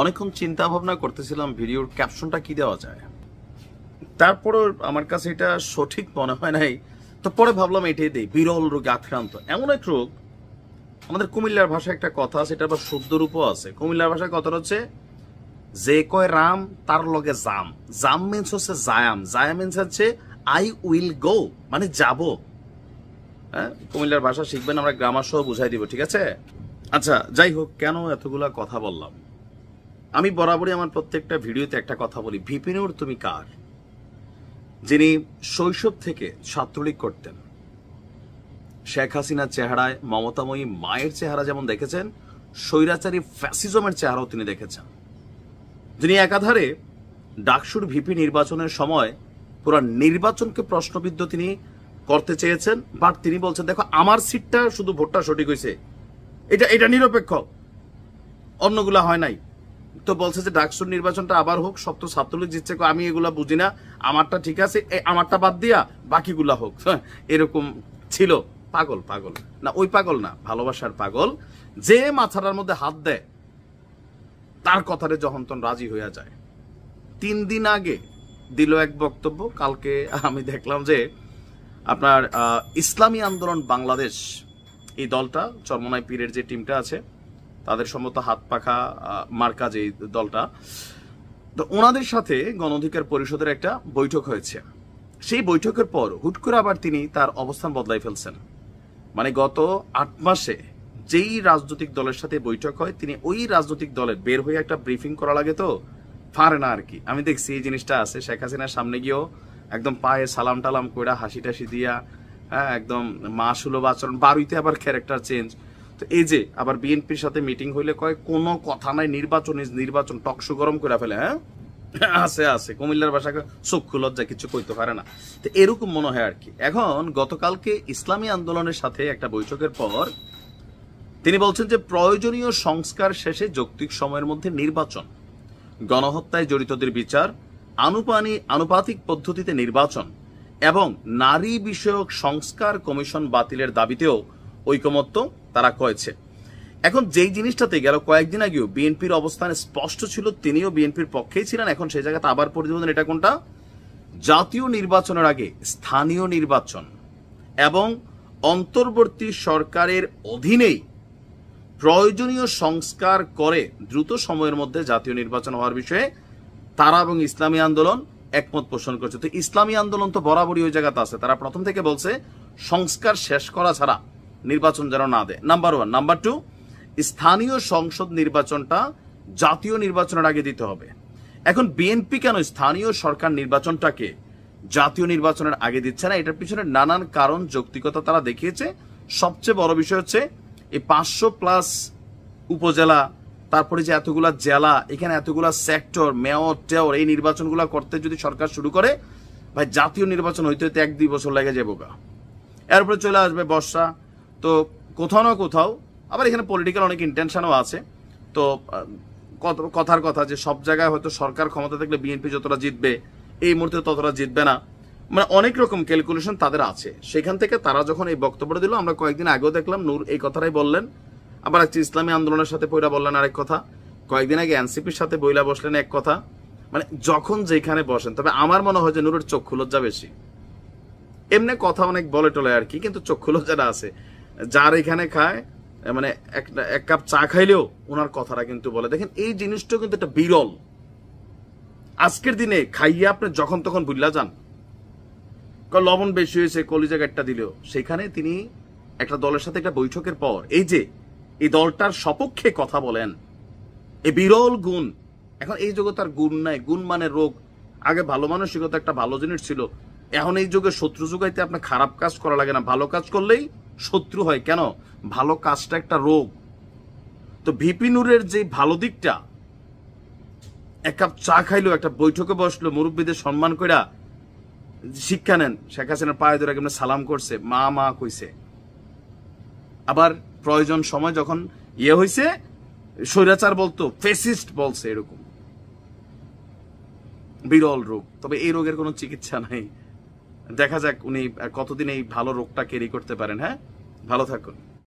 অনেকক্ষণ চিন্তা ভাবনা করতেছিলাম ভিডিওর ক্যাপশনটা কি দেওয়া যায়, তারপরও আমার কাছে এটা সঠিক মনে হয় নাই। তো পরে ভাবলাম এটাই দেই, বিরল রোগে আক্রান্ত। এমন এক রোগ, আমাদের কুমিল্লার ভাষায় একটা কথা আছে, এটা আবার শুদ্ধ রূপও আছে। কুমিল্লার ভাষায় কথা হচ্ছে, যে কয় রাম তার লগে জাম। জাম মিন্স হচ্ছে জায়াম, জায়াম মিন্স হচ্ছে আই উইল গো, মানে যাব। হ্যাঁ, কুমিল্লার ভাষা শিখবেন, আমরা গ্রামার সহ বুঝাই দিব, ঠিক আছে? আচ্ছা, যাই হোক, কেন এতগুলা কথা বললাম? আমি বরাবরই আমার প্রত্যেকটা ভিডিওতে একটা কথা বলি, ভিপি নূর তুমি কার? যিনি শৈশব থেকে ছাত্রলীগ করতেন, শেখ হাসিনার চেহারায় মমতাময়ী মায়ের চেহারা যেমন দেখেছেন, স্বৈরাচারী ফ্যাসিজমের চেহারাও তিনি দেখেছেন। যিনি একাধারে ডাকসুর ভিপি নির্বাচনের সময় পুরো নির্বাচনকে প্রশ্নবিদ্ধ তিনি করতে চেয়েছেন, বাট তিনি বলছেন দেখো আমার সিটটা শুধু ভোটটা সঠিক হয়েছে, এটা নিরপেক্ষ, অন্যগুলা হয় নাই। তো বলছে যে ডাকসুর নির্বাচনটা আবার হোক, সব তো ছাত্রলীগ জিতছে, আমি এগুলা বুঝি না, আমারটা ঠিক আছে, আমারটা বাদ দিয়া বাকিগুলা হোক। এরকম ছিল। পাগল পাগল না, ওই পাগল না, ভালোবাসার পাগল, যে মাথাটার মধ্যে হাত দেয় তার কথারে যখন তখন রাজি হইয়া যায়। 3 দিন আগে দিল এক বক্তব্য, কালকে আমি দেখলাম যে আপনার ইসলামী আন্দোলন বাংলাদেশ, এই দলটা চরমনাই পীরের যে টিমটা আছে, তাদের সম্ভবত হাত পাখা মার্কা যে দলটা, তো ওনাদের সাথে গণ অধিকার পরিষদের একটা বৈঠক হয়েছে। সেই বৈঠকের পর হুট করে আবার তিনি তার অবস্থান বদলাই ফেলছেন। মানে গত 8 মাসে যেই রাজনৈতিক দলের সাথে বৈঠক হয়, তিনি ওই রাজনৈতিক দলের বের হয়ে একটা ব্রিফিং করা লাগে, তো পারে না আর কি। আমি দেখছি এই জিনিসটা আছে, শেখ হাসিনার সামনে গিয়েও একদম পায়ে সালাম টালাম কইরা হাসি টাসি দিয়া, হ্যাঁ, একদম মাসুলভ আচরণ, বারুইতে আবার ক্যারেক্টার চেঞ্জ। তো এই যে আবার বিএনপির সাথে মিটিং হইলে কয় কোনো কথা নাই, নির্বাচন টকশো গরম করে ফেলে। হ্যাঁ, আছে কুমিল্লার ভাষা চক্ষু লজ্জা কিছু কইতে পারে না। তো এরকম মনে হয় আর কি। এখন গতকালকে ইসলামী আন্দোলনের সাথে একটা বৈঠকের পর তিনি বলছেন যে প্রয়োজনীয় সংস্কার শেষে যৌক্তিক সময়ের মধ্যে নির্বাচন, গণহত্যায় জড়িতদের বিচার, আনুপাতিক পদ্ধতিতে নির্বাচন এবং নারী বিষয়ক সংস্কার কমিশন বাতিলের দাবিতেও ঐকমত্য তারা করেছে। এখন যেই জিনিসটাতে গেল কয়েকদিন আগেও বিএনপির অবস্থান স্পষ্ট ছিল, তিনিও বিএনপির পক্ষেই ছিলেন, এখন সেই জায়গাতে আবার প্রতিবেদন, এটা কোনটা? জাতীয় নির্বাচনের আগে স্থানীয় নির্বাচন এবং অন্তর্বর্তী সরকারের অধীনেই প্রয়োজনীয় সংস্কার করে দ্রুত সময়ের মধ্যে জাতীয় নির্বাচন হওয়ার বিষয়ে তারা এবং ইসলামী আন্দোলন একমত পোষণ করছে। তো ইসলামী আন্দোলন তো বরাবরই ওই জায়গাতে আছে, তারা প্রথম থেকে বলছে সংস্কার শেষ করা ছাড়া নির্বাচন যেন না দেয়, নাম্বার 1। নাম্বার 2, স্থানীয় সংসদ নির্বাচনটা জাতীয় নির্বাচনের আগে দিতে হবে। এখন বিএনপি কেন স্থানীয় সরকার নির্বাচনটাকে জাতীয় নির্বাচনের আগে দিচ্ছে না? এটার পিছনে নানান কারণ, যৌক্তিকতা তারা দেখিয়েছে। সবচেয়ে বড় বিষয় হচ্ছে এই 500+ উপজেলা, তারপরে যে এতগুলা জেলা, এখানে এতগুলা সেক্টর, মেয়র টেয়র, এই নির্বাচনগুলো করতে যদি সরকার শুরু করে, ভাই জাতীয় নির্বাচন হইতে হইতে 1-2 বছর লেগে যাবো গা। এরপরে চলে আসবে বর্ষা। তো কোথাও না কোথাও আবার এখানে পলিটিক্যাল অনেক ইন্টেনশনও আছে। তো কথার কথা যে সব জায়গায় হয়তো সরকার ক্ষমতা থাকলে বিএনপি যতটা জিতবে, এই মুহূর্তে ততটা জিতবে না, মানে অনেক রকম ক্যালকুলেশন তাদের আছে। সেখান থেকে তারা যখন এই বক্তব্যটা দিল, আমরা কয়েকদিন আগেও দেখলাম নূর এই কথাটাই বললেন, আবার একটা ইসলামী আন্দোলনের সাথে বইলা বললেন আরেক কথা, কয়েকদিন আগে এনসিপির সাথে বইলা বসলেন এক কথা। মানে যখন যেখানে বসেন, তবে আমার মনে হয় যে নূরের চক্ষু লজ্জা বেশি। এমনি কথা অনেক বলে টলে আর কি, কিন্তু চক্ষু লজ্জাটা আছে। যার এখানে খায়, মানে এক কাপ চা খাইলেও ওনার কথাটা কিন্তু বলে। দেখেন এই জিনিসটা কিন্তু একটা বিরল। আজকের দিনে খাইয়ে আপনি যখন তখন ভুল্লা যান, লবণ বেশি হয়েছে কলিজা একটা দিলেও, সেখানে তিনি একটা দলের সাথে একটা বৈঠকের পর এই যে এই দলটার সপক্ষে কথা বলেন, এই বিরল গুণ। এখন এই যুগে তার গুণ নাই, গুণ মানে রোগ। আগে ভালো মানসিকতা একটা ভালো জিনিস ছিল, এখন এই যুগে শত্রু যুগাইতে আপনার খারাপ কাজ করা লাগে না, ভালো কাজ করলেই শত্রু হয়। কেন? ভালো কাজটা একটা রোগ। তো ভিপি নূরের যে ভালো দিকটা, এক কাপ চা খাইলো, একটা বৈঠকে বসলো, মুরব্বীদের সম্মান কইরা শিক্ষা নেন, শেখ হাসিনার পায়ে ধরে কেমন সালাম করছে, মা মা কইছে, আবার প্রয়োজন সময় যখন ইয়ে হয়েছে স্বৈরাচার বলতো, ফেসিস্ট বলছে, এরকম বিরল রোগ। তবে এই রোগের কোনো চিকিৎসা নাই। দেখা যাক উনি কতদিন এই ভালো রোগটা ক্যারি করতে পারেন। হ্যাঁ, ভালো থাকুন।